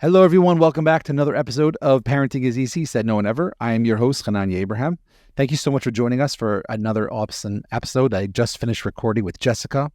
Hello, everyone. Welcome back to another episode of Parenting is Easy, Said No One Ever. I am your host, Chananya Abraham. Thank you so much for joining us for another awesome episode. I just finished recording with Jessica.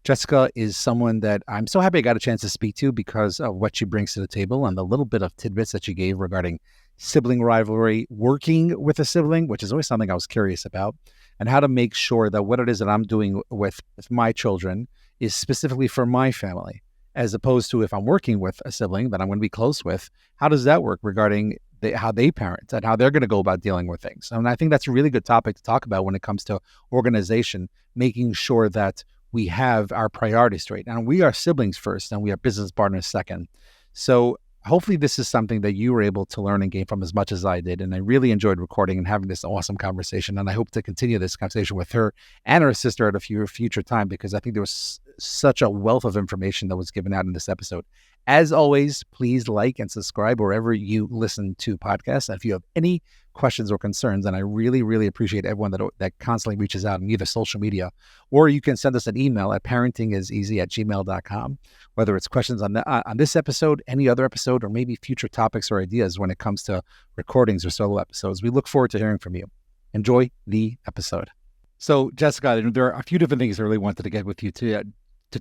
Jessica is someone that I'm so happy I got a chance to speak to because of what she brings to the table and the little bit of tidbits that she gave regarding sibling rivalry, working with a sibling, which is always something I was curious about, and how to make sure that what it is that I'm doing with my children is specifically for my family, as opposed to if I'm working with a sibling that I'm going to be close with. How does that work regarding how they parent and how they're going to go about dealing with things? And I think that's a really good topic to talk about when it comes to organization, making sure that we have our priorities straight. And we are siblings first and we are business partners second. So hopefully this is something that you were able to learn and gain from as much as I did. And I really enjoyed recording and having this awesome conversation. And I hope to continue this conversation with her and her sister at a future time, because I think there was such a wealth of information that was given out in this episode. As always, please like and subscribe wherever you listen to podcasts. And if you have any questions or concerns, and I really, really appreciate everyone that constantly reaches out on either social media, or you can send us an email at parentingiseasy@gmail.com, whether it's questions on this episode, any other episode, or maybe future topics or ideas when it comes to recordings or solo episodes. We look forward to hearing from you. Enjoy the episode. So, Jessica, there are a few different things I really wanted to get with you to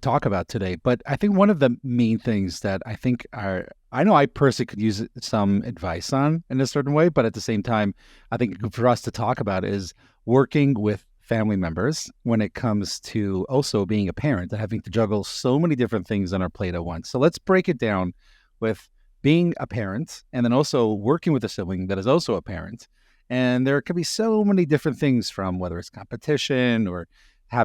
talk about today, but I think one of the main things that I know I personally could use some advice on in a certain way, but at the same time, I think for us to talk about is working with family members when it comes to also being a parent and having to juggle so many different things on our plate at once. So let's break it down with being a parent and then also working with a sibling that is also a parent. And there could be so many different things, from whether it's competition or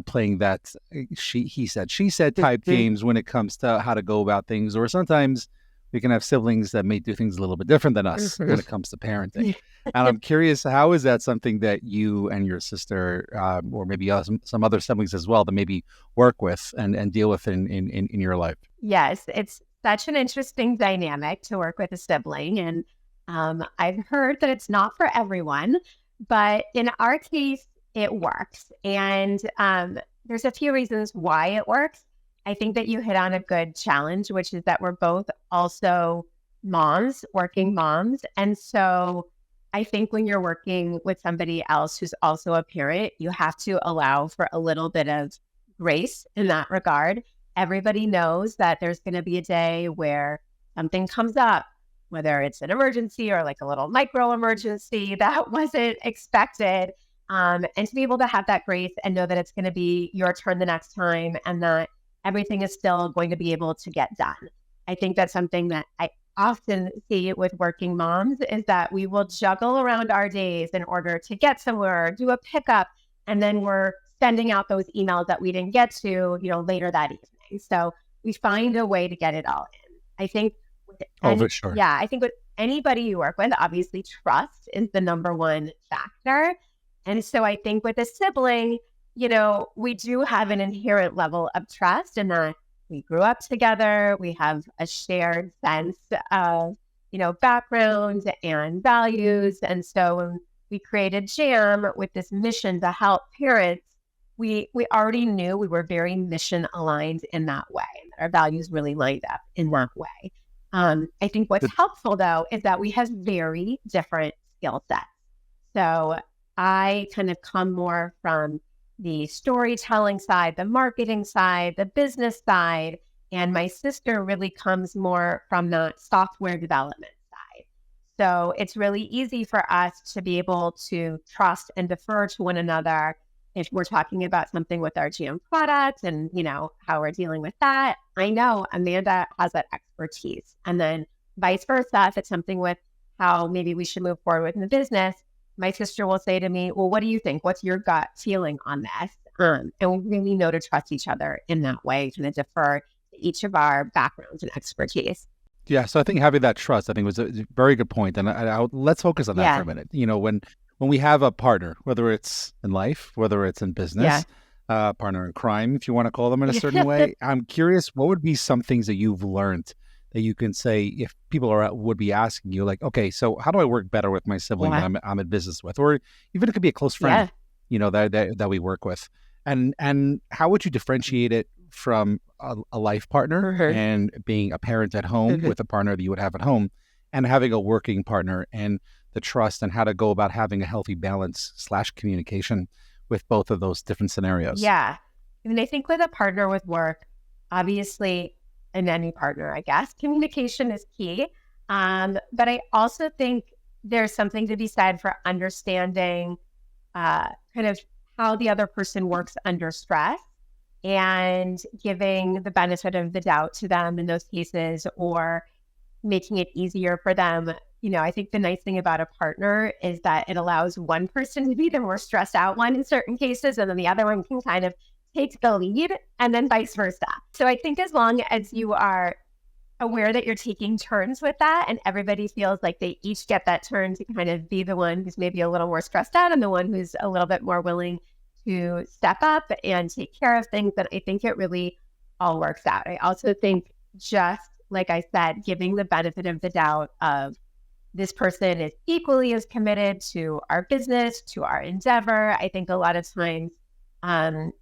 playing that he said, she said type games when it comes to how to go about things, or sometimes we can have siblings that may do things a little bit different than us when it comes to parenting. And I'm curious, how is that something that you and your sister, or maybe some other siblings as well, that maybe work with and deal with in your life? Yes, it's such an interesting dynamic to work with a sibling. And I've heard that it's not for everyone, but in our case, it works. And there's a few reasons why it works. I think that you hit on a good challenge, which is that we're both also moms, working moms. And so I think when you're working with somebody else who's also a parent, you have to allow for a little bit of grace in that regard. Everybody knows that there's going to be a day where something comes up, whether it's an emergency or like a little micro emergency that wasn't expected. And to be able to have that grace and know that it's going to be your turn the next time and that everything is still going to be able to get done. I think that's something that I often see with working moms, is that we will juggle around our days in order to get somewhere, do a pickup, and then we're sending out those emails that we didn't get to, later that evening. So we find a way to get it all in. I think for sure. Yeah, I think with anybody you work with, obviously trust is the number one factor. And so I think with a sibling, we do have an inherent level of trust in that we grew up together. We have a shared sense of, background and values. And so when we created JAM with this mission to help parents, we already knew we were very mission aligned in that way. Our values really lined up in that way. I think what's helpful, though, is that we have very different skill sets. So I kind of come more from the storytelling side, the marketing side, the business side, and my sister really comes more from the software development side. So it's really easy for us to be able to trust and defer to one another if we're talking about something with our GM product and, how we're dealing with that. I know Amanda has that expertise. And then vice versa, if it's something with how maybe we should move forward with in the business, my sister will say to me, well, what do you think? What's your gut feeling on this? And we really know to trust each other in that way, kind of defer to each of our backgrounds and expertise. Yeah, so I think having that trust, I think, was a very good point. And let's focus on that for a minute. When we have a partner, whether it's in life, whether it's in business, partner in crime, if you want to call them in a certain way, I'm curious, what would be some things that you've learned that you can say if people would be asking you, like, okay, so how do I work better with my sibling that I'm in business with, or even it could be a close friend, that we work with, and how would you differentiate it from a life partner and being a parent at home with a partner that you would have at home, and having a working partner, and the trust and how to go about having a healthy balance / communication with both of those different scenarios. Yeah. I mean, I think with a partner with work, obviously, and any partner, I guess, communication is key. But I also think there's something to be said for understanding kind of how the other person works under stress and giving the benefit of the doubt to them in those cases, or making it easier for them. I think the nice thing about a partner is that it allows one person to be the more stressed out one in certain cases, and then the other one can kind of take the lead, and then vice versa. So I think as long as you are aware that you're taking turns with that, and everybody feels like they each get that turn to kind of be the one who's maybe a little more stressed out and the one who's a little bit more willing to step up and take care of things, then I think it really all works out. I also think, just like I said, giving the benefit of the doubt of this person is equally as committed to our business, to our endeavor. I think a lot of times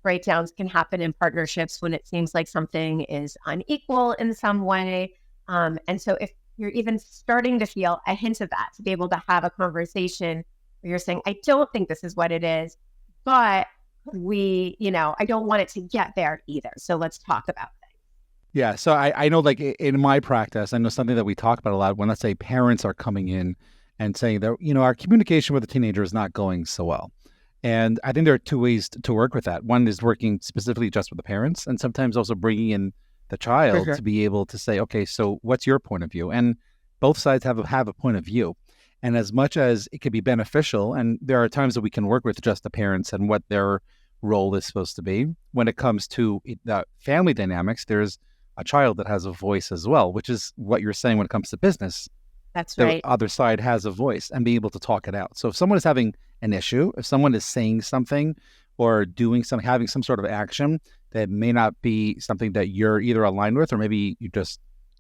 breakdowns can happen in partnerships when it seems like something is unequal in some way. And so if you're even starting to feel a hint of that, to be able to have a conversation where you're saying, I don't think this is what it is, but I don't want it to get there either. So let's talk about things. Yeah. So I know, like in my practice, I know something that we talk about a lot when, let's say, parents are coming in and saying that, our communication with a teenager is not going so well. And I think there are two ways to work with that. One is working specifically just with the parents, and sometimes also bringing in the child to be able to say, okay, so what's your point of view? And both sides have a point of view. And as much as it could be beneficial, and there are times that we can work with just the parents and what their role is supposed to be, when it comes to the family dynamics, there's a child that has a voice as well, which is what you're saying when it comes to business. That's right. The other side has a voice and be able to talk it out. So if someone is having an issue, if someone is saying something or doing something, having some sort of action that may not be something that you're either aligned with, or maybe you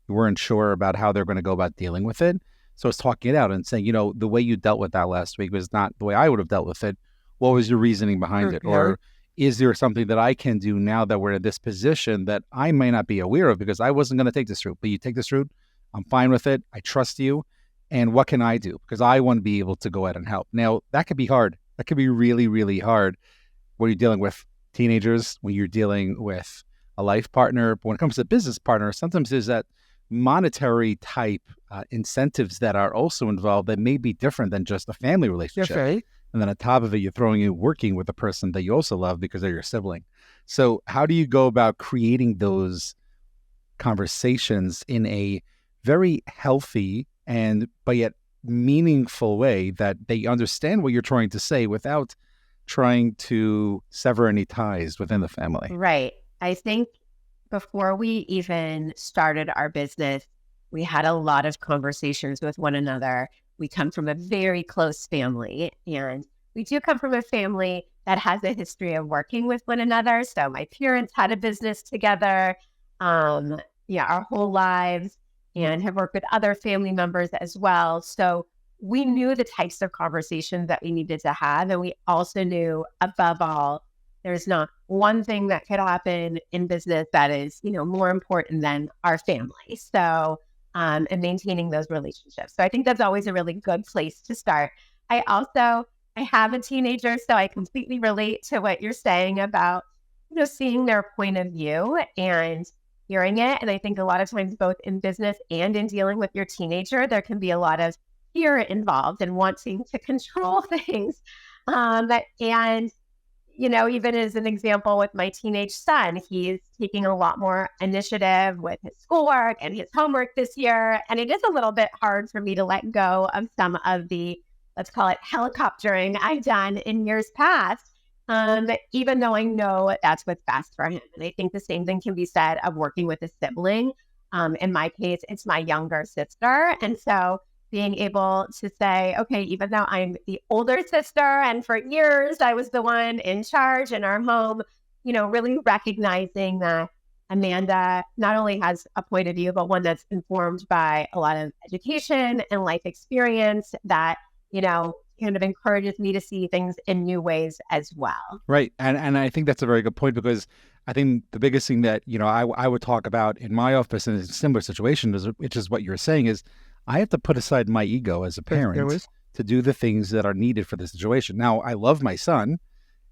weren't sure about how they're going to go about dealing with it. So it's talking it out and saying, the way you dealt with that last week was not the way I would have dealt with it. What was your reasoning behind it? Or is there something that I can do now that we're in this position that I may not be aware of because I wasn't going to take this route, but you take this route, I'm fine with it. I trust you. And what can I do? Because I want to be able to go out and help. Now, that could be hard. That could be really, really hard when you're dealing with teenagers, when you're dealing with a life partner. But when it comes to business partner, sometimes there's that monetary type incentives that are also involved that may be different than just a family relationship. Okay. And then on top of it, you're throwing in working with a person that you also love because they're your sibling. So how do you go about creating those conversations in a very healthy but yet meaningful way that they understand what you're trying to say without trying to sever any ties within the family? Right. I think before we even started our business, we had a lot of conversations with one another. We come from a very close family, and we do come from a family that has a history of working with one another. So my parents had a business together, our whole lives, and have worked with other family members as well. So we knew the types of conversations that we needed to have. And we also knew, above all, there's not one thing that could happen in business that is, more important than our family. So, and maintaining those relationships. So I think that's always a really good place to start. I have a teenager, so I completely relate to what you're saying about, seeing their point of view and hearing it. And I think a lot of times, both in business and in dealing with your teenager, there can be a lot of fear involved and wanting to control things. Even as an example with my teenage son, he's taking a lot more initiative with his schoolwork and his homework this year. And it is a little bit hard for me to let go of some of the, let's call it, helicoptering I've done in years past. Even though I know that's what's best for him. And I think the same thing can be said of working with a sibling. In my case, it's my younger sister. And so being able to say, okay, even though I'm the older sister and for years I was the one in charge in our home, really recognizing that Amanda not only has a point of view, but one that's informed by a lot of education and life experience that, kind of encourages me to see things in new ways as well. Right. And I think that's a very good point, because I think the biggest thing that, I would talk about in my office in a similar situation, which is what you're saying, is I have to put aside my ego as a parent to do the things that are needed for the situation. Now, I love my son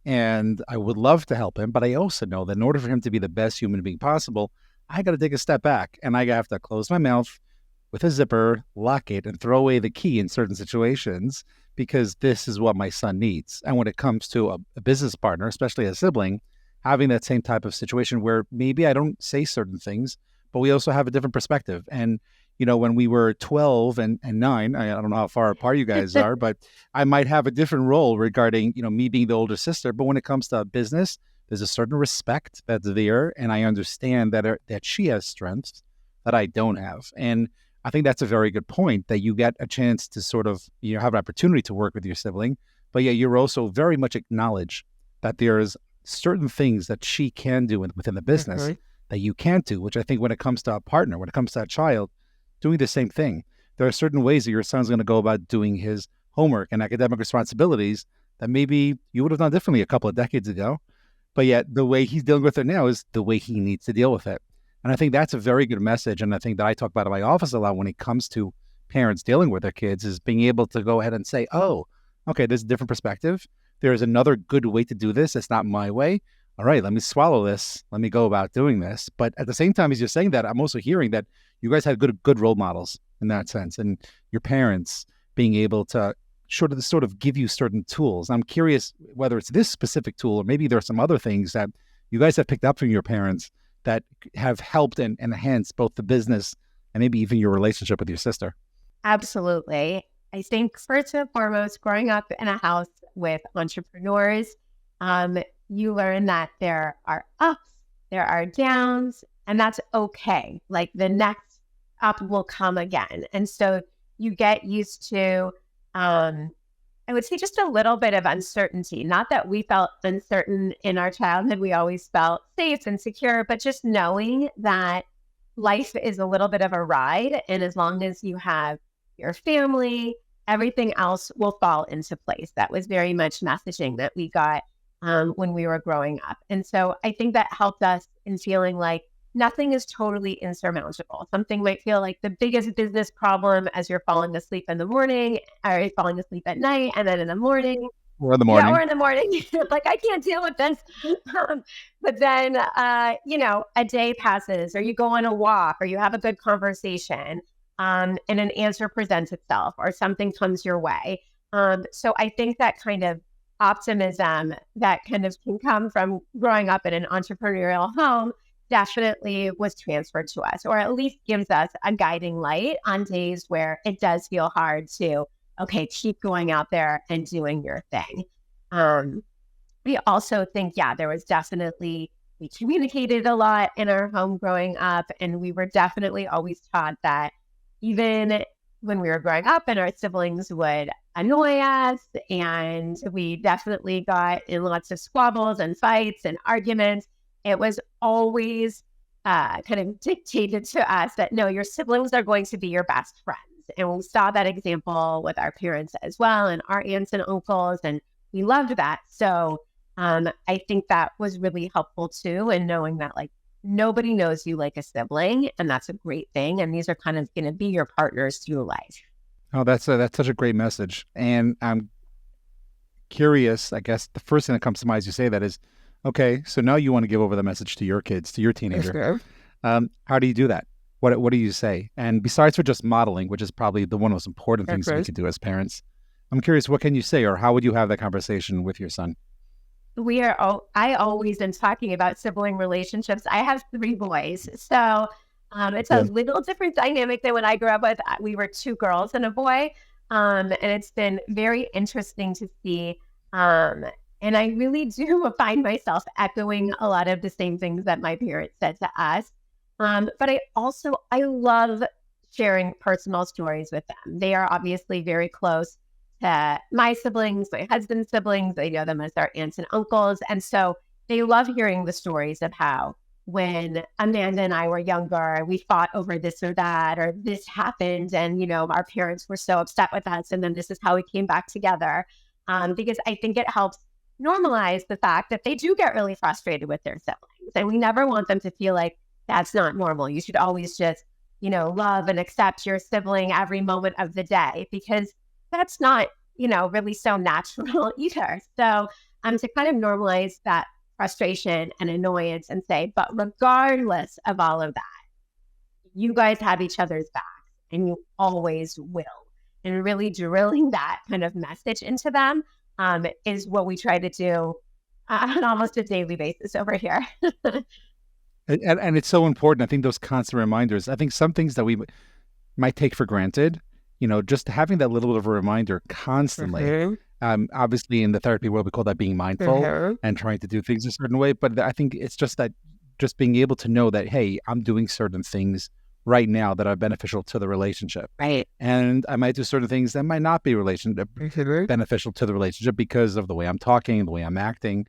and I would love to help him, but I also know that in order for him to be the best human being possible, I got to take a step back and I have to close my mouth with a zipper, lock it, and throw away the key in certain situations because this is what my son needs. And when it comes to a business partner, especially a sibling, having that same type of situation where maybe I don't say certain things, but we also have a different perspective. And, when we were 12 and 9, I don't know how far apart you guys are, but I might have a different role regarding, me being the older sister. But when it comes to business, there's a certain respect that's there. And I understand that she has strengths that I don't have. And I think that's a very good point, that you get a chance to sort of, have an opportunity to work with your sibling, but yeah, you're also very much acknowledge that there's certain things that she can do within the business that you can't do, which I think when it comes to a partner, when it comes to a child, doing the same thing. There are certain ways that your son's going to go about doing his homework and academic responsibilities that maybe you would have done differently a couple of decades ago, but yet the way he's dealing with it now is the way he needs to deal with it. And I think that's a very good message. And I think that I talk about in my office a lot when it comes to parents dealing with their kids is being able to go ahead and say, oh, okay, there's a different perspective. There's another good way to do this. It's not my way. All right, let me swallow this. Let me go about doing this. But at the same time, as you're saying that, I'm also hearing that you guys had good role models in that sense. And your parents being able to sort of give you certain tools. I'm curious whether it's this specific tool or maybe there are some other things that you guys have picked up from your parents that have helped and enhanced both the business and maybe even your relationship with your sister. Absolutely. I think first and foremost, growing up in a house with entrepreneurs, you learn that there are ups, there are downs, and that's okay. Like the next up will come again. And so you get used to, I would say, just a little bit of uncertainty. Not that we felt uncertain in our childhood. We always felt safe and secure, but just knowing that life is a little bit of a ride. And as long as you have your family, everything else will fall into place. That was very much messaging that we got when we were growing up. And so I think that helped us in feeling like nothing is totally insurmountable. Something might feel like the biggest business problem as you're falling asleep in the morning, or you're falling asleep at night, and then in the morning. Or in the morning. Yeah, or in the morning. Like, I can't deal with this. But then, a day passes, or you go on a walk, or you have a good conversation, and an answer presents itself, or something comes your way. So I think that kind of optimism that kind of can come from growing up in an entrepreneurial home definitely was transferred to us, or at least gives us a guiding light on days where it does feel hard to, okay, keep going out there and doing your thing. We also think, there was definitely, we communicated a lot in our home growing up, and we were definitely always taught that even when we were growing up and our siblings would annoy us, and we definitely got in lots of squabbles and fights and arguments, it was always kind of dictated to us that, no, your siblings are going to be your best friends. And we saw that example with our parents as well, and our aunts and uncles, and we loved that. So I think that was really helpful too, in knowing that like nobody knows you like a sibling, and that's a great thing. And these are kind of going to be your partners through life. Oh, that's such a great message. And I'm curious, I guess the first thing that comes to mind as you say that is, okay, so now you want to give over the message to your kids, to your teenager. How do you do that? What do you say? And besides for just modeling, which is probably the one of the most important things we can do as parents, I'm curious, what can you say, or how would you have that conversation with your son? I always am talking about sibling relationships. I have 3 boys, so it's a little different dynamic than when I grew up with. We were 2 girls and a boy, and it's been very interesting to see. And I really do find myself echoing a lot of the same things that my parents said to us. But I love sharing personal stories with them. They are obviously very close to my siblings, my husband's siblings. They know them as their aunts and uncles. And so they love hearing the stories of how when Amanda and I were younger, we fought over this or that, or this happened. And, our parents were so upset with us. And then this is how we came back together. Because I think it helps normalize the fact that they do get really frustrated with their siblings. And we never want them to feel like that's not normal. You should always just, love and accept your sibling every moment of the day, because that's not, really so natural either. So to kind of normalize that frustration and annoyance and say, but regardless of all of that, you guys have each other's backs and you always will. And really drilling that kind of message into them is what we try to do on almost a daily basis over here. And it's so important. I think those constant reminders, I think some things that we might take for granted, just having that little bit of a reminder constantly. Obviously in the therapy world, we call that being mindful and trying to do things a certain way. But I think it's just that, just being able to know that, hey, I'm doing certain things right now that are beneficial to the relationship. Right. And I might do certain things that might not be beneficial to the relationship because of the way I'm talking, the way I'm acting,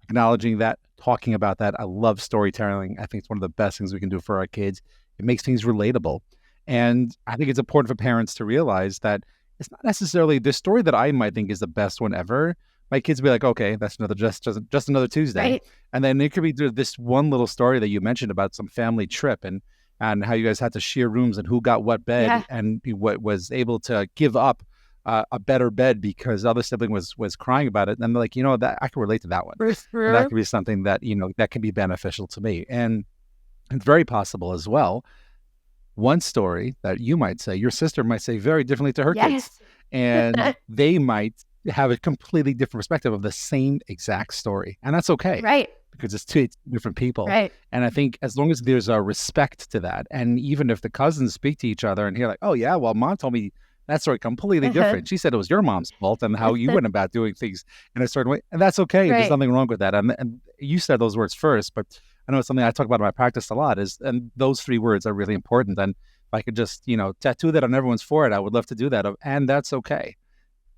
acknowledging that, talking about that. I love storytelling. I think it's one of the best things we can do for our kids. It makes things relatable. And I think it's important for parents to realize that it's not necessarily the story that I might think is the best one ever. My kids will be like, okay, that's just another Tuesday. Right. And then it could be this one little story that you mentioned about some family trip and how you guys had to share rooms and who got what bed and what was able to give up a better bed because the other sibling was crying about it. And they're like, that I can relate to that one. That could be something that, that can be beneficial to me. And it's very possible as well. One story that you might say, your sister might say very differently to her kids. And they might have a completely different perspective of the same exact story. And that's okay. Right. Because it's two different people. Right. And I think as long as there's a respect to that, and even if the cousins speak to each other and hear like, oh yeah, well, mom told me that story completely different. She said it was your mom's fault and how you went about doing things in a certain way. And that's okay. Right. There's nothing wrong with that. And you said those words first, but I know it's something I talk about in my practice a lot and those 3 words are really important. And if I could just, tattoo that on everyone's forehead, I would love to do that. And that's okay.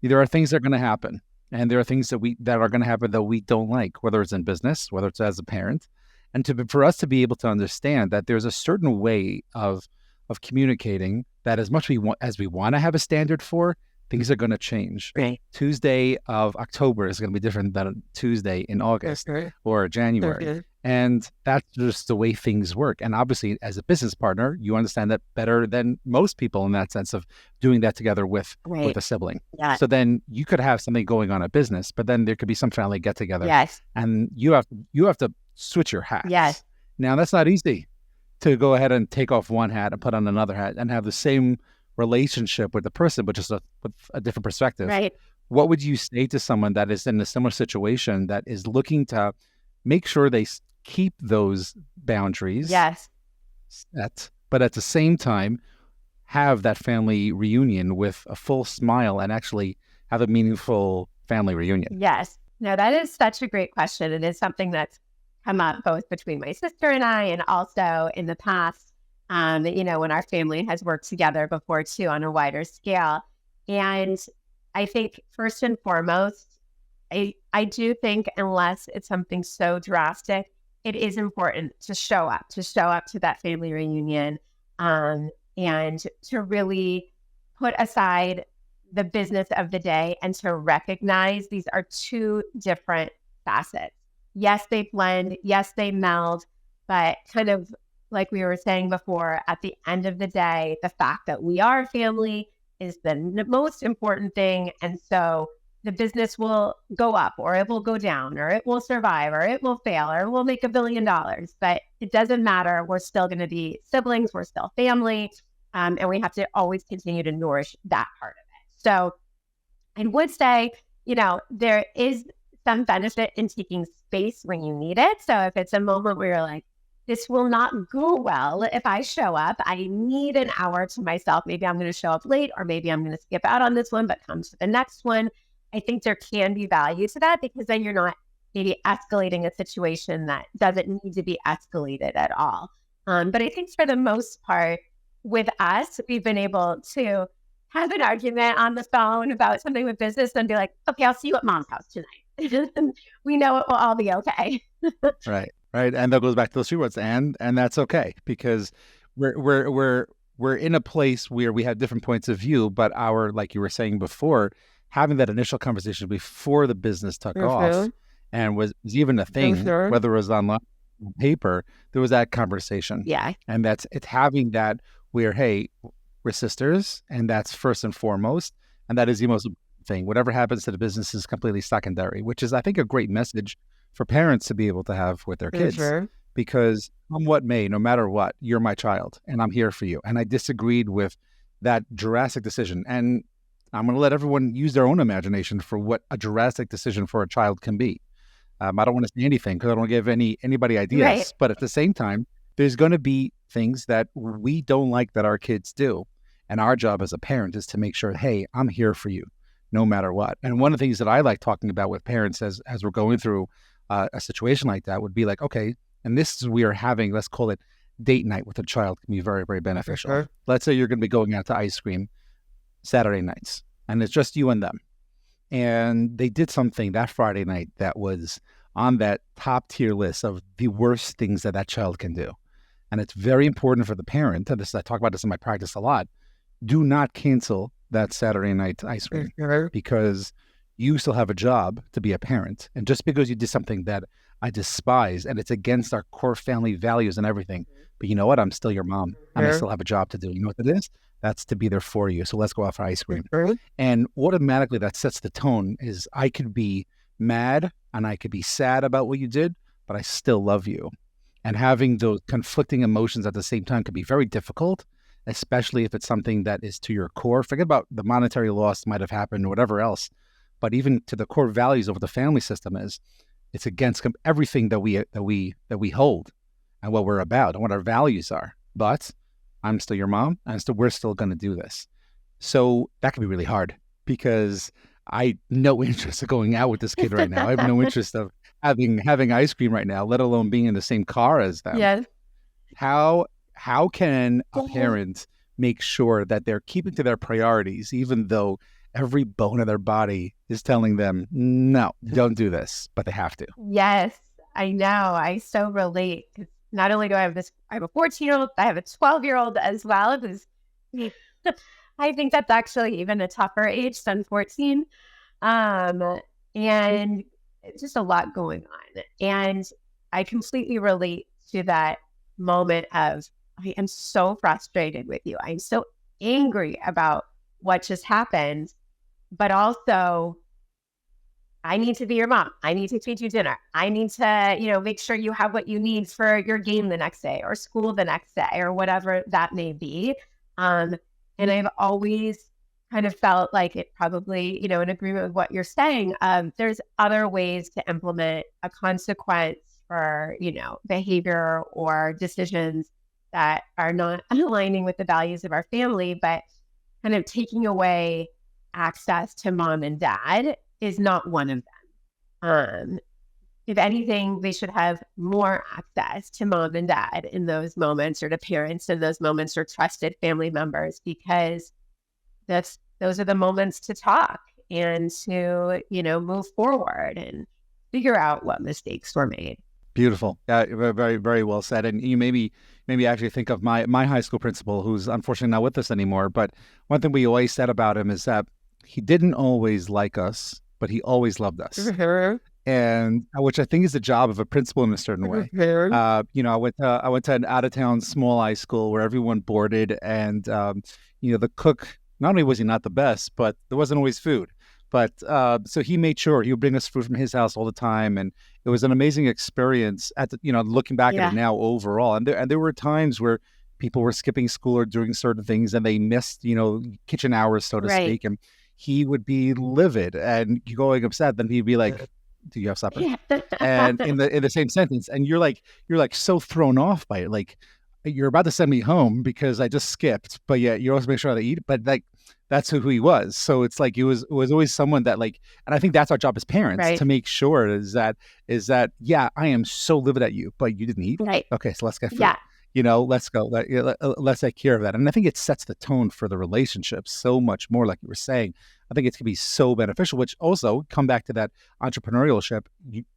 There are things that are going to happen. And there are things that are going to happen that we don't like, whether it's in business, whether it's as a parent, and for us to be able to understand that there's a certain way of communicating that as much as we want to have a standard for, things are going to change. Right. Tuesday of October is going to be different than Tuesday in August or January. And that's just the way things work. And obviously, as a business partner, you understand that better than most people in that sense of doing that together with a sibling. Yeah. So then you could have something going on at business, but then there could be some family get together. Yes. And you have to switch your hats. Yes. Now that's not easy to go ahead and take off one hat and put on another hat and have the same relationship with the person, but just with a different perspective. Right. What would you say to someone that is in a similar situation that is looking to make sure they keep those boundaries set, but at the same time have that family reunion with a full smile and actually have a meaningful family reunion? Yes. No, that is such a great question. It is something that's come up both between my sister and I, and also in the past, when our family has worked together before too on a wider scale. And I think first and foremost, I do think unless it's something so drastic, it is important to show up to that family reunion and to really put aside the business of the day and to recognize these are 2 different facets. Yes, they blend. Yes, they meld. But kind of like we were saying before, at the end of the day, the fact that we are a family is the most important thing. And so the business will go up or it will go down or it will survive or it will fail or we'll make $1 billion. But it doesn't matter. We're still going to be siblings. We're still family. And we have to always continue to nourish that part of it. So I would say, there is some benefit in taking space when you need it. So if it's a moment where you're like, this will not go well if I show up, I need an hour to myself. Maybe I'm going to show up late or maybe I'm going to skip out on this one, but come to the next one. I think there can be value to that because then you're not maybe escalating a situation that doesn't need to be escalated at all. But I think for the most part, with us, we've been able to have an argument on the phone about something with business and be like, okay, I'll see you at mom's house tonight. We know it will all be okay. Right. And that goes back to those 3 words, and that's okay, because we're in a place where we have different points of view, but like you were saying before, having that initial conversation before the business took off and was even a thing, whether it was online or paper, there was that conversation. Yeah. And it's having that where, hey, we're sisters, and that's first and foremost. And that is the most important thing. Whatever happens to the business is completely secondary, which is, I think, a great message for parents to be able to have with their kids. Because come what may, no matter what, you're my child and I'm here for you. And I disagreed with that drastic decision. And I'm going to let everyone use their own imagination for what a drastic decision for a child can be. I don't want to say anything because I don't want to give anybody ideas. Right. But at the same time, there's going to be things that we don't like that our kids do. And our job as a parent is to make sure, hey, I'm here for you no matter what. And one of the things that I like talking about with parents as we're going through a situation like that would be like, okay, and this is we are having, let's call it date night with a child, can be very, very beneficial. Let's say you're going to be going out to ice cream Saturday nights and it's just you and them. And they did something that Friday night that was on that top tier list of the worst things that child can do. And it's very important for the parent, and I talk about this in my practice a lot, do not cancel that Saturday night ice cream because you still have a job to be a parent. And just because you did something that I despise and it's against our core family values and everything, but you know what? I'm still your mom and I still have a job to do. You know what that is? That's to be there for you. So let's go out for ice cream. And automatically that sets the tone is I could be mad and I could be sad about what you did, but I still love you. And having those conflicting emotions at the same time could be very difficult, especially if it's something that is to your core. Forget about the monetary loss might have happened or whatever else, but even to the core values of what the family system is, it's against everything that we hold and what we're about and what our values are. But I'm still your mom, and we're still going to do this. So that can be really hard because I have no interest of going out with this kid right now. I have no interest of having ice cream right now, let alone being in the same car as them. Yes. How can a parent make sure that they're keeping to their priorities, even though every bone in their body is telling them, no, don't do this, but they have to? Yes, I know. I so relate. Not only do I have I have a 14-year-old, I have a 12-year-old as well. I think that's actually even a tougher age than 14. And it's just a lot going on. And I completely relate to that moment of, I am so frustrated with you. I'm so angry about what just happened, but also I need to be your mom. I need to feed you dinner. I need to, make sure you have what you need for your game the next day or school the next day or whatever that may be. And I've always kind of felt like it probably, in agreement with what you're saying, there's other ways to implement a consequence for, behavior or decisions that are not aligning with the values of our family, but kind of taking away access to mom and dad is not one of them. If anything, they should have more access to mom and dad in those moments, or to parents in those moments, or trusted family members, because those are the moments to talk and to, move forward and figure out what mistakes were made. Beautiful. Yeah, very, very well said. And you maybe actually think of my high school principal, who's unfortunately not with us anymore. But one thing we always said about him is that he didn't always like us, but he always loved us. And which I think is the job of a principal in a certain way. I went to an out of town small high school where everyone boarded, and the cook, not only was he not the best, but there wasn't always food. But so he made sure he would bring us food from his house all the time, and it was an amazing experience. Looking back at it now overall, and there were times where people were skipping school or doing certain things, and they missed kitchen hours, so to speak, and he would be livid and going upset. Then he'd be like, "Do you have supper?" And in the same sentence, and you're like so thrown off by it, like you're about to send me home because I just skipped, but yet you also make sure I eat. But like that's who he was. So it's like it was always someone that and I think that's our job as parents to make sure is that yeah, I am so livid at you, but you didn't eat. Right. Okay, so let's get food. Yeah. Let's go. Let's take care of that. And I think it sets the tone for the relationship so much more, like you were saying. I think it's going to be so beneficial, which also come back to that entrepreneurship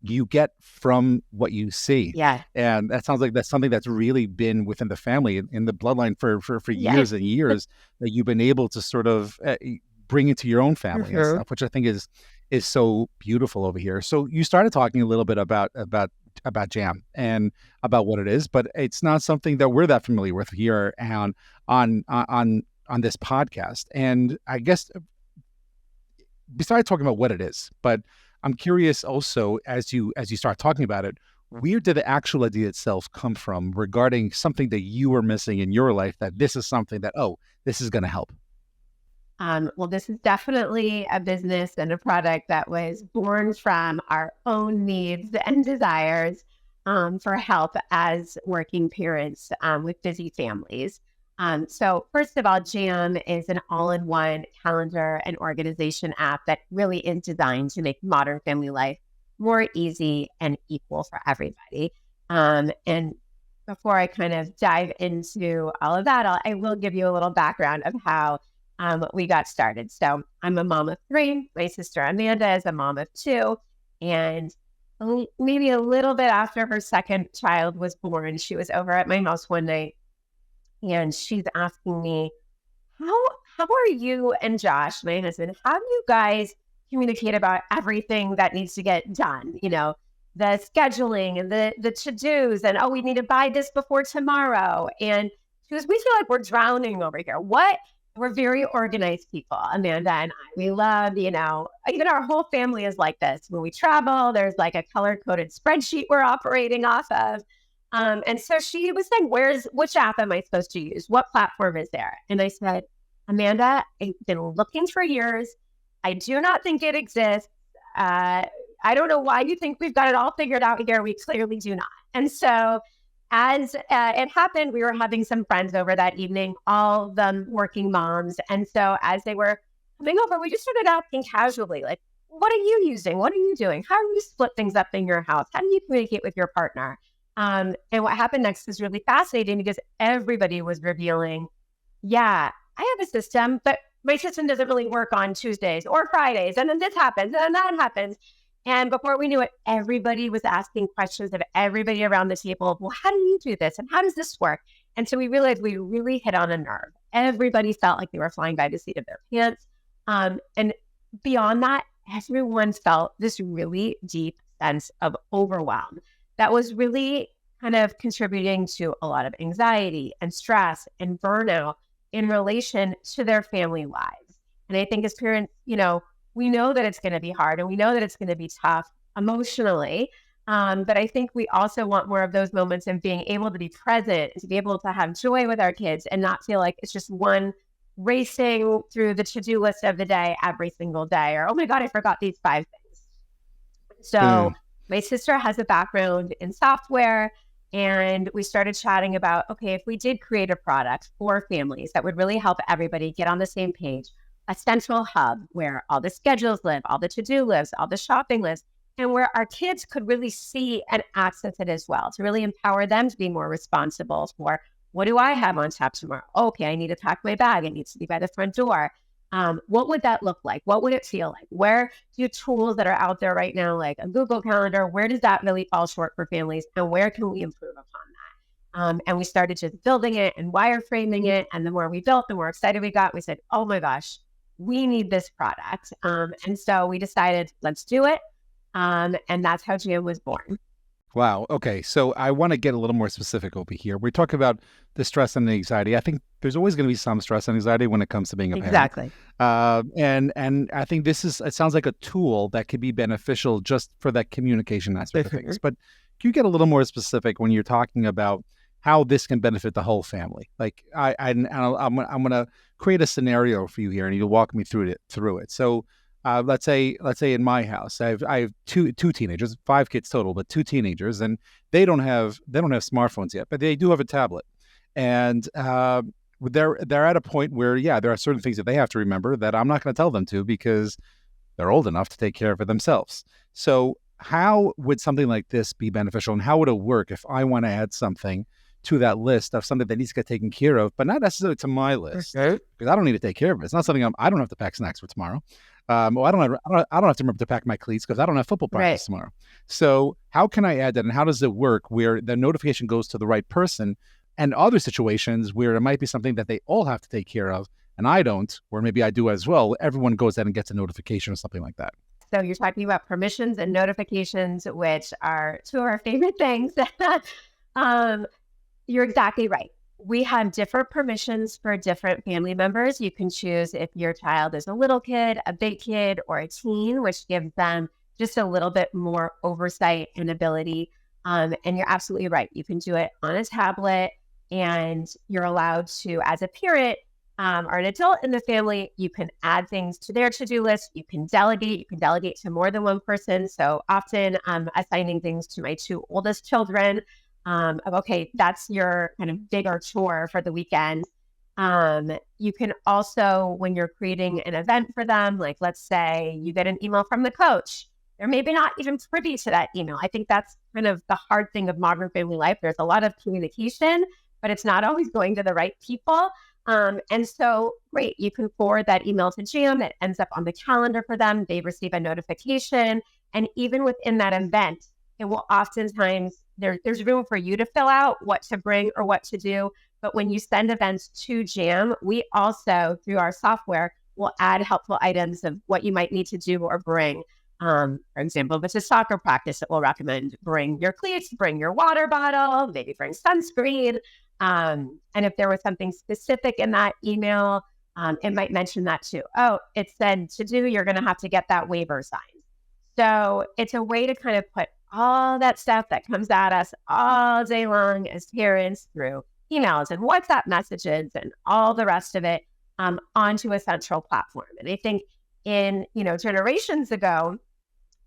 you get from what you see. Yeah. And that sounds like that's something that's really been within the family in the bloodline for years and years, that you've been able to sort of bring into your own family and stuff, which I think is so beautiful over here. So you started talking a little bit about jam and about what it is, but it's not something that we're that familiar with here and on this podcast. And I guess besides talking about what it is, but I'm curious also as you start talking about it, where did the actual idea itself come from regarding something that you were missing in your life, that this is something that, oh, this is going to help? Well, this is definitely a business and a product that was born from our own needs and desires for help as working parents with busy families. So first of all, Jam is an all-in-one calendar and organization app that really is designed to make modern family life more easy and equal for everybody. And before I kind of dive into all of that, I will give you a little background of how we got started. So I'm a mom of 3. My sister Amanda is a mom of 2. And maybe a little bit after her second child was born, she was over at my house one night and she's asking me, how are you and Josh, my husband, how do you guys communicate about everything that needs to get done? You know, the scheduling and the to-dos and, oh, we need to buy this before tomorrow. And she goes, we feel like we're drowning over here. What? We're very organized people, Amanda and I. We love, even our whole family is like this. When we travel, there's like a color-coded spreadsheet we're operating off of. And so she was saying, which app am I supposed to use? What platform is there? And I said, Amanda, I've been looking for years. I do not think it exists. I don't know why you think we've got it all figured out here. We clearly do not. And so as it happened, we were having some friends over that evening, all of them working moms. And so as they were coming over, we just started asking casually, like, what are you using? What are you doing? How do you split things up in your house? How do you communicate with your partner? And what happened next is really fascinating because everybody was revealing, yeah, I have a system, but my system doesn't really work on Tuesdays or Fridays. And then this happens and then that happens. And before we knew it, everybody was asking questions of everybody around the table. Well, how do you do this? And how does this work? And so we realized we really hit on a nerve. Everybody felt like they were flying by the seat of their pants. And beyond that, everyone felt this really deep sense of overwhelm that was really kind of contributing to a lot of anxiety and stress and burnout in relation to their family lives. And I think as parents, we know that it's going to be hard and we know that it's going to be tough emotionally. But I think we also want more of those moments of being able to be present, to be able to have joy with our kids and not feel like it's just one racing through the to-do list of the day every single day, or, oh my God, I forgot these 5 things. So my sister has a background in software, and we started chatting about, okay, if we did create a product for families that would really help everybody get on the same page, a central hub where all the schedules live, all the to-do lists, all the shopping lists, and where our kids could really see and access it as well, to really empower them to be more responsible for, what do I have on tap tomorrow? Okay, I need to pack my bag. It needs to be by the front door. What would that look like? What would it feel like? Where do tools that are out there right now, like a Google Calendar, where does that really fall short for families? And where can we improve upon that? And we started just building it and wireframing it. And the more we built, the more excited we got. We said, oh my gosh, we need this product. And so we decided, let's do it. And that's how Jam was born. Wow. Okay. So I want to get a little more specific over here. We talk about the stress and the anxiety. I think there's always going to be some stress and anxiety when it comes to being a parent. Exactly. And I think it sounds like a tool that could be beneficial just for that communication aspect of things. But can you get a little more specific when you're talking about how this can benefit the whole family? Like I'm going to create a scenario for you here, and you'll walk me through it. So let's say in my house, I have two teenagers, 5 kids total, but 2 teenagers, and they don't have smartphones yet, but they do have a tablet, and they're at a point where, yeah, there are certain things that they have to remember that I'm not going to tell them to because they're old enough to take care of it themselves. So how would something like this be beneficial, and how would it work if I want to add something to that list of something that needs to get taken care of, but not necessarily to my list, because I don't need to take care of it. It's not something I don't have to pack snacks for tomorrow. I don't have to remember to pack my cleats because I don't have football practice tomorrow. So how can I add that, and how does it work where the notification goes to the right person, and other situations where it might be something that they all have to take care of, and I don't, or maybe I do as well, everyone goes out and gets a notification or something like that. So you're talking about permissions and notifications, which are two of our favorite things. You're exactly right. We have different permissions for different family members. You can choose if your child is a little kid, a big kid, or a teen, which gives them just a little bit more oversight and ability. And you're absolutely right. You can do it on a tablet, and you're allowed to, as a parent or an adult in the family, you can add things to their to-do list. You can delegate. You can delegate to more than one person. So often I'm assigning things to my two oldest children. Okay, that's your kind of bigger chore for the weekend. You can also, when you're creating an event for them, like let's say you get an email from the coach, they're maybe not even privy to that email. I think that's kind of the hard thing of modern family life. There's a lot of communication, but it's not always going to the right people. And so, great, you can forward that email to Jam. It ends up on the calendar for them. They receive a notification. And even within that event, it will oftentimes, there's room for you to fill out what to bring or what to do. But when you send events to Jam, we also, through our software, will add helpful items of what you might need to do or bring. For example, if it's a soccer practice, it will recommend bring your cleats, bring your water bottle, maybe bring sunscreen. And if there was something specific in that email, it might mention that too. Oh, it said to do, you're going to have to get that waiver signed. So it's a way to kind of put all that stuff that comes at us all day long as parents through emails and WhatsApp messages and all the rest of it onto a central platform. And I think in, generations ago,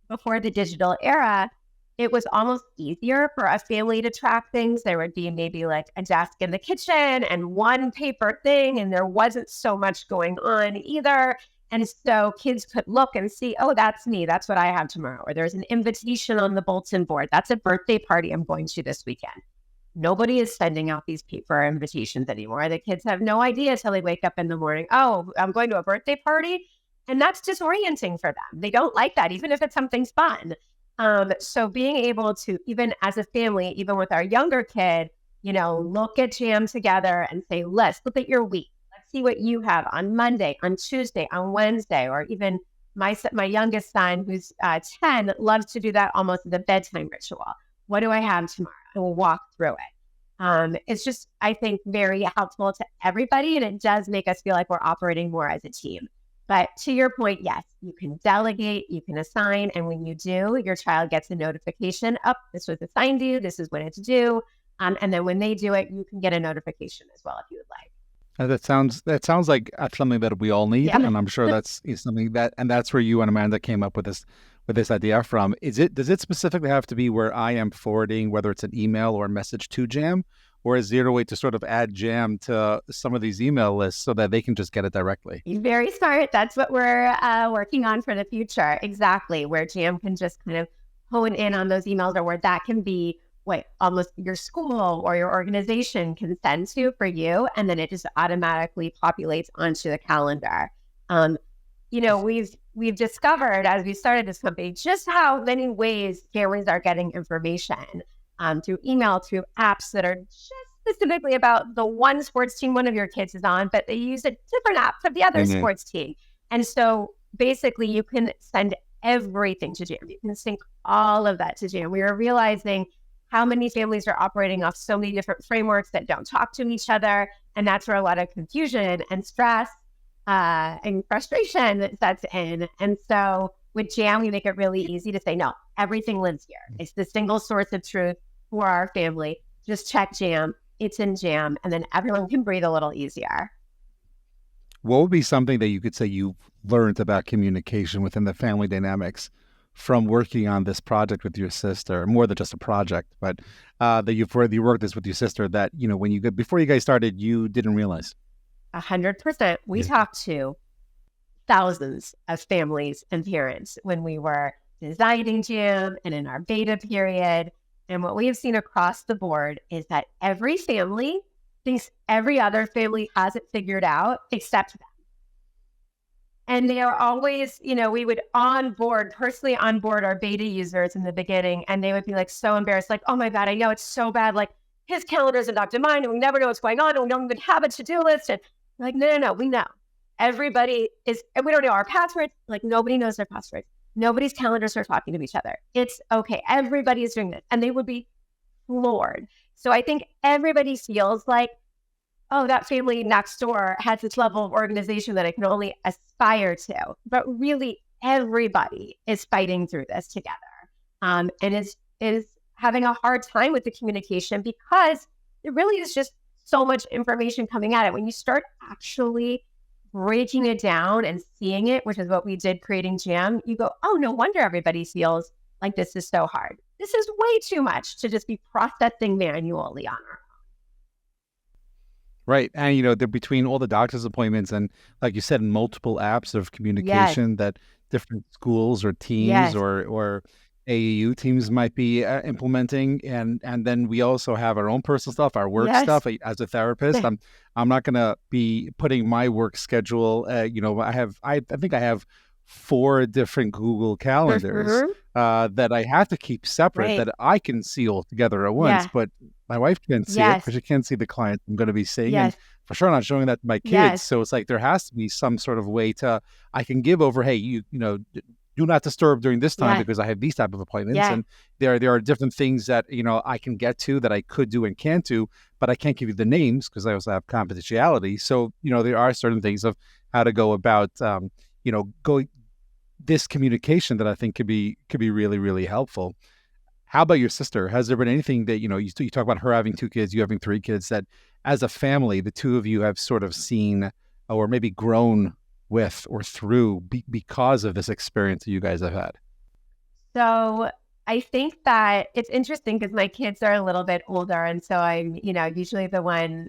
before the digital era, it was almost easier for a family to track things. There would be maybe like a desk in the kitchen and one paper thing, and there wasn't so much going on either. And so kids could look and see, oh, that's me. That's what I have tomorrow. Or there's an invitation on the bulletin board. That's a birthday party I'm going to this weekend. Nobody is sending out these paper invitations anymore. The kids have no idea until they wake up in the morning. Oh, I'm going to a birthday party. And that's disorienting for them. They don't like that, even if it's something fun. So being able to, even as a family, even with our younger kid, look at Jam together and say, let's look at your week. Let's see what you have on Monday, on Tuesday, on Wednesday, or even my youngest son, who's 10, loves to do that almost as a bedtime ritual. What do I have tomorrow? And we'll walk through it. It's just, I think, very helpful to everybody. And it does make us feel like we're operating more as a team. But to your point, yes, you can delegate, you can assign, and when you do, your child gets a notification, this was assigned to you, this is when it's due. And then when they do it, you can get a notification as well if you would like. That sounds like something that we all need, Yeah. and I'm sure that's something and that's where you and Amanda came up with this idea from. Does it specifically have to be where I am forwarding, whether it's an email or a message to Jam? Or is there a way to sort of add Jam to some of these email lists so that they can just get it directly? Very smart. That's what we're working on for the future. Exactly. Where Jam can just kind of hone in on those emails, or where that can be what almost your school or your organization can send to for you. And then it just automatically populates onto the calendar. We've discovered as we started this company, just how many ways families are getting information. Through email, through apps that are just specifically about the one sports team one of your kids is on, but they use a different app for the other sports team. And so basically you can send everything to Jam. You can sync all of that to Jam. We are realizing how many families are operating off so many different frameworks that don't talk to each other. And that's where a lot of confusion and stress and frustration sets in. And so with Jam, we make it really easy to say, no, everything lives here. It's the single source of truth for our family. Just check Jam. It's in Jam. And then everyone can breathe a little easier. What would be something that you could say you've learned about communication within the family dynamics from working on this project with your sister? More than just a project, but that you worked this with your sister that, before you guys started, you didn't realize. 100%. We talked to thousands of families and parents when we were designing Jam and in our beta period. And what we have seen across the board is that every family thinks every other family has it figured out except them. And they are always, we would personally onboard our beta users in the beginning, and they would be like so embarrassed, like, oh my God, I know it's so bad. Like his calendar isn't up to mine, and we never know what's going on, and we don't even have a to-do list. And like, no, we know. everybody is, and we don't know our passwords. Like nobody knows their passwords. Nobody's calendars are talking to each other. It's okay. Everybody is doing this. And they would be floored. So I think everybody feels like, oh, that family next door has this level of organization that I can only aspire to. But really, everybody is fighting through this together, and is having a hard time with the communication because it really is just so much information coming at it. When you start actually breaking it down and seeing it, which is what we did creating Jam, you go, oh, no wonder everybody feels like this is so hard. This is way too much to just be processing manually on our. Right. And, between all the doctor's appointments and, like you said, multiple apps of Yes, communication that different schools or teams yes, or AAU teams might be implementing. And then we also have our own personal stuff, our work yes, stuff. As a therapist, I'm not going to be putting my work schedule. I think I have 4 different Google calendars that I have to keep separate right, that I can see all together at once. yeah, But my wife can't see it because yes, she can't see the client I'm going to be seeing. And yes, for sure, not showing that to my kids. yes, So it's like there has to be some sort of way I can give over, hey, do not disturb during this time yes, because I have these type of appointments. yes, And there are different things that, I can get to that I could do and can't do, but I can't give you the names because I also have confidentiality. So, there are certain things of how to go about, going this communication that I think could be really, really helpful. How about your sister? Has there been anything that, you talk about her having 2 kids, you having 3 kids, that as a family, the two of you have sort of seen or maybe grown with or through because of this experience that you guys have had? So I think that it's interesting because my kids are a little bit older. And so I'm, usually the one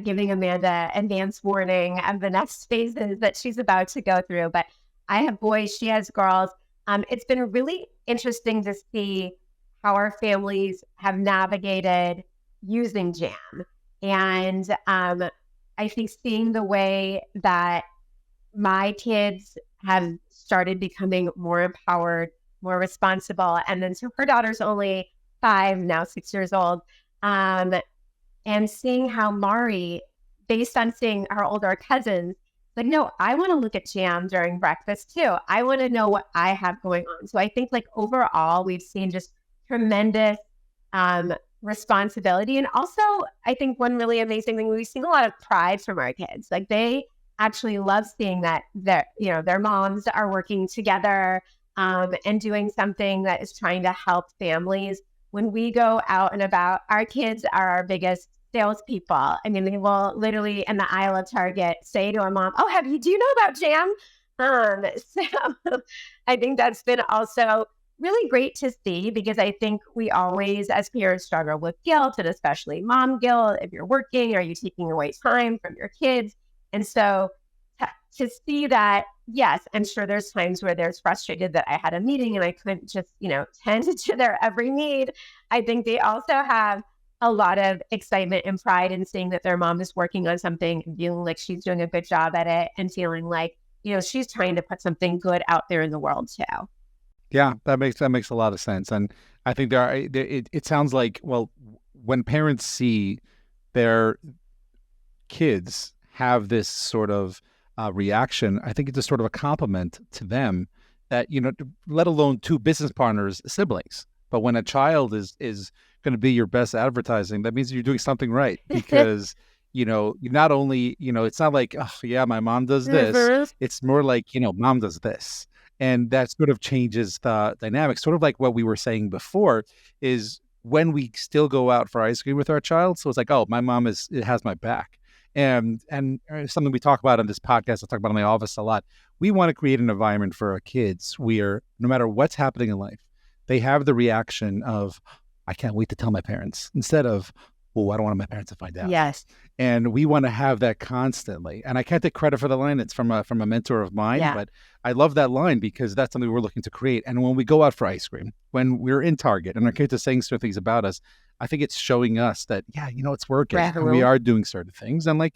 giving Amanda advance warning of the next phases that she's about to go through. But I have boys, she has girls. It's been really interesting to see how our families have navigated using Jam. And I think seeing the way that my kids have started becoming more empowered, more responsible. And then so her daughter's only 5, now 6 years old. And seeing how Mari, based on seeing her older cousins, like, no, I want to look at Jam during breakfast too. I want to know what I have going on. So I think like overall, we've seen just tremendous responsibility. And also, I think one really amazing thing, we've seen a lot of pride from our kids. Like they actually love seeing that their moms are working together and doing something that is trying to help families. When we go out and about, our kids are our biggest salespeople. I mean, they will literally in the aisle of Target say to a mom, "Oh, do you know about Jam?" So I think that's been also really great to see because I think we always, as parents, struggle with guilt, and especially mom guilt. If you're working, are you taking away time from your kids? And so to see that, yes, I'm sure there's times where there's frustrated that I had a meeting and I couldn't just, tend to their every need. I think they also have a lot of excitement and pride in seeing that their mom is working on something and feeling like she's doing a good job at it and feeling like, she's trying to put something good out there in the world too. Yeah, that makes a lot of sense. And I think it sounds like, well, when parents see their kids have this sort of reaction, I think it's a sort of a compliment to them that, let alone 2 business partners, siblings. But when a child is going to be your best advertising, that means you're doing something right because, you not only, it's not like, oh, yeah, my mom does this. Mm-hmm. It's more like, mom does this. And that sort of changes the dynamic, sort of like what we were saying before is when we still go out for ice cream with our child. So it's like, oh, my mom has my back. And something we talk about on this podcast, I talk about in my office a lot. We want to create an environment for our kids where no matter what's happening in life, they have the reaction of, I can't wait to tell my parents, instead of, oh, I don't want my parents to find out. Yes. And we want to have that constantly. And I can't take credit for the line. It's from a mentor of mine, Yeah. but I love that line because that's something we're looking to create. And when we go out for ice cream, when we're in Target and our kids are saying certain things about us, I think it's showing us that, yeah, it's working. Right. And we are doing certain things. And like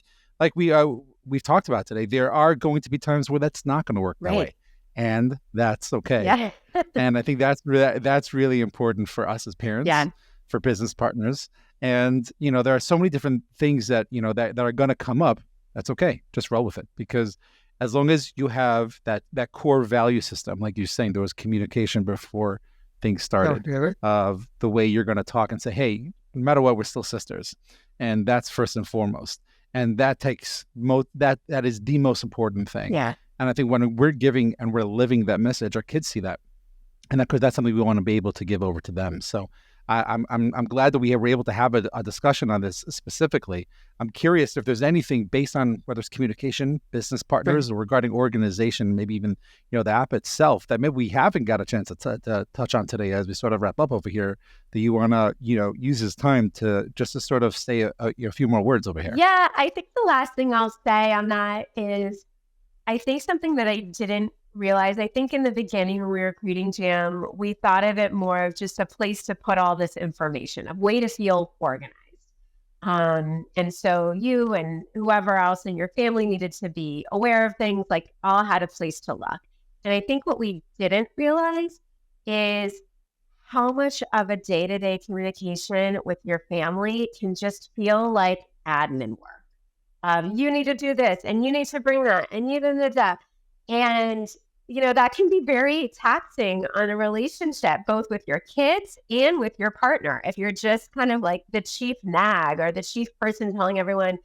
we've talked about today, there are going to be times where that's not going to work that Right. way. And that's okay. Yeah. And I think that's really important for us as parents, Yeah. for business partners. And, there are so many different things that, that are going to come up. That's okay. Just roll with it because as long as you have that core value system, like you're saying, there was communication before things started of the way you're going to talk and say, hey, no matter what, we're still sisters. And that's first and foremost. And that takes that is the most important thing. Yeah. And I think when we're giving and we're living that message, our kids see that. And because that's something we want to be able to give over to them. So I'm glad that we were able to have a discussion on this specifically. I'm curious if there's anything based on whether it's communication, business partners, or regarding organization, maybe even the app itself that maybe we haven't got a chance to touch on today as we sort of wrap up over here. That you want to use this time to just to sort of say a few more words over here. Yeah, I think the last thing I'll say on that is I think something that I didn't realize. I think in the beginning when we were creating Jam, we thought of it more of just a place to put all this information, a way to feel organized. And so you and whoever else in your family needed to be aware of things, like all had a place to look. And I think what we didn't realize is how much of a day-to-day communication with your family can just feel like admin work. You need to do this, and you need to bring that, and you need to do that. And, that can be very taxing on a relationship, both with your kids and with your partner. If you're just kind of like the chief nag or the chief person telling everyone,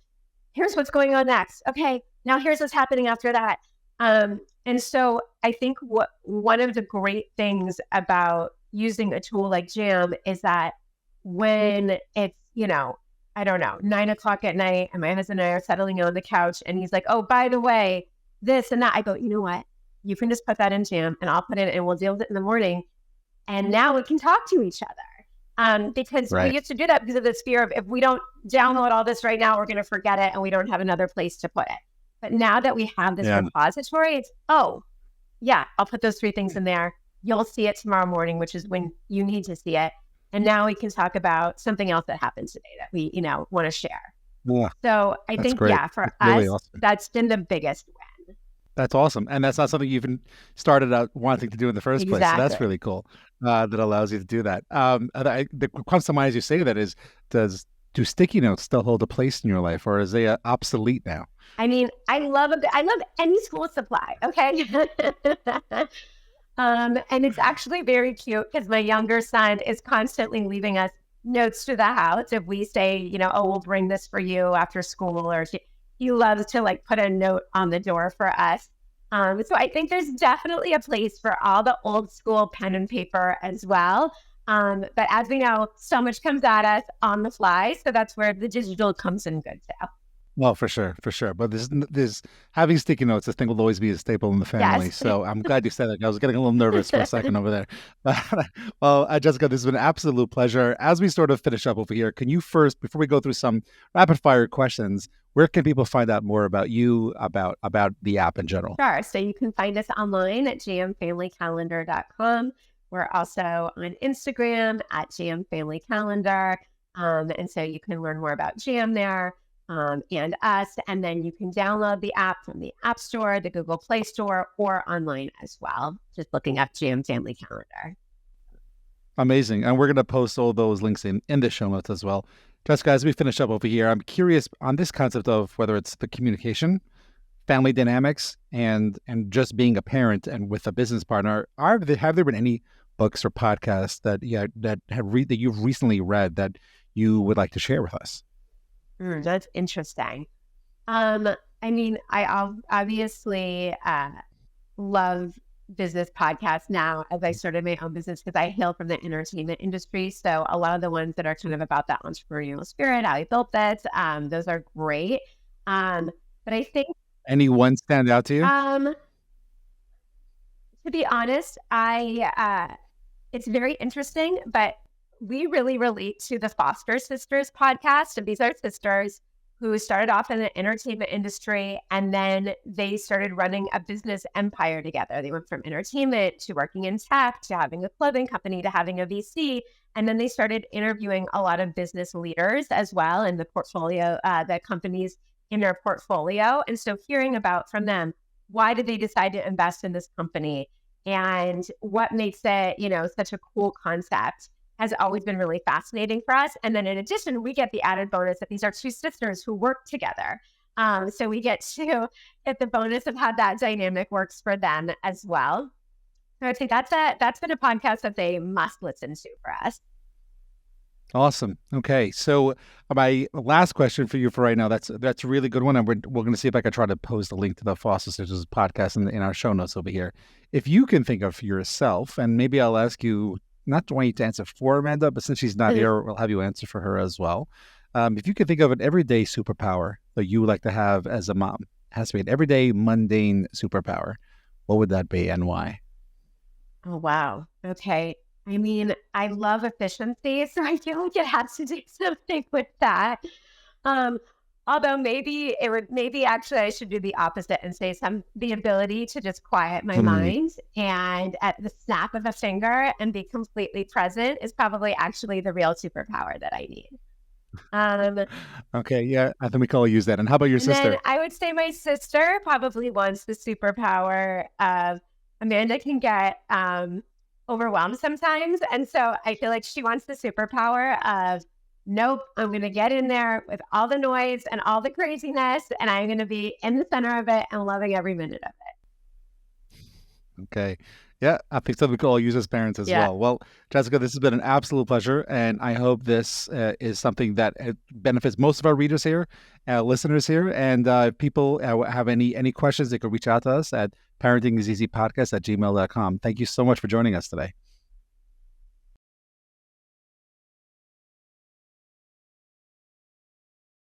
here's what's going on next. Okay, now here's what's happening after that. And so I think one of the great things about using a tool like Jam is that when it's, I don't know, 9:00 at night and my husband and I are settling on the couch and he's like, oh, by the way, this and that. I go, you know what? You can just put that in Jam and I'll put it and we'll deal with it in the morning. And now we can talk to each other. Because we used to do that because of this fear of if we don't download all this right now, we're going to forget it and we don't have another place to put it. But now that we have this repository, it's, I'll put those 3 things in there. You'll see it tomorrow morning, which is when you need to see it. And now we can talk about something else that happened today that we, want to share. Yeah. So I think, great. For that's us, really awesome. That's been the biggest win. That's awesome. And that's not something you even started out wanting to do in the first place. So that's really cool that allows you to do that. The comes to mind as you say that is, do sticky notes still hold a place in your life, or is they obsolete now? I mean, I love any school supply. Okay. And it's actually very cute because my younger son is constantly leaving us notes to the house. If we say, we'll bring this for you after school, or he loves to put a note on the door for us. So I think there's definitely a place for all the old school pen and paper as well. But as we know, so much comes at us on the fly. So that's where the digital comes in good too. Well, for sure. But there's having sticky notes, I think, will always be a staple in the family. Yes. So I'm glad you said that. I was getting a little nervous for a second over there. Well, Jessica, this has been an absolute pleasure. As we sort of finish up over here, can you first, before we go through some rapid fire questions, where can people find out more about you, about the app in general? Sure. So you can find us online at jamfamilycalendar.com. We're also on Instagram at jamfamilycalendar. And so you can learn more about Jam there. And us, and then you can download the app from the App Store, the Google Play Store, or online as well, just looking up Jam Family Calendar. Amazing. And we're going to post all those links in the show notes as well. Jessica, as we finish up over here, I'm curious on this concept of whether it's the communication, family dynamics, and just being a parent and with a business partner. Have there been any books or podcasts that you've recently read that you would like to share with us? That's interesting. I mean, I obviously love business podcasts now as I started my own business because I hail from the entertainment industry. So a lot of the ones that are kind of about that entrepreneurial spirit, how I built this, those are great. But I think... Any one stand out to you? To be honest, it's very interesting, but we really relate to the Foster Sisters podcast. And these are sisters who started off in the entertainment industry, and then they started running a business empire together. They went from entertainment to working in tech to having a clothing company to having a VC. And then they started interviewing a lot of business leaders as well in the portfolio, the companies in their portfolio. And so hearing about from them, why did they decide to invest in this company and what makes it, such a cool concept has always been really fascinating for us. And then in addition, we get the added bonus that these are 2 sisters who work together. So we get to get the bonus of how that dynamic works for them as well. So I'd say that's been a podcast that they must listen to for us. Awesome. Okay. So my last question for you for right now, that's a really good one. And we're going to see if I can try to post a link to the Foster Sisters podcast in our show notes over here. If you can think of yourself, and maybe I'll ask you, not want you to answer for Amanda, but since she's not here, we'll have you answer for her as well. If you could think of an everyday superpower that you would like to have as a mom, it has to be an everyday mundane superpower. What would that be and why? Oh, wow. Okay. I mean, I love efficiency, so I feel like it has to do something with that. Um, Although maybe actually I should do the opposite and say the ability to just quiet my mind and at the snap of a finger and be completely present is probably actually the real superpower that I need. Okay, yeah, I think we can all use that. And how about your sister? Then I would say my sister probably wants the superpower of Amanda can get overwhelmed sometimes. And so I feel like she wants the superpower of, nope, I'm going to get in there with all the noise and all the craziness, and I'm going to be in the center of it and loving every minute of it. Okay. Yeah, I think so. We could all use as parents as well. Well, Jessica, this has been an absolute pleasure. And I hope this is something that benefits most of our readers here, listeners here. And if people have any questions, they could reach out to us at parentingiseasypodcast@gmail.com. Thank you so much for joining us today.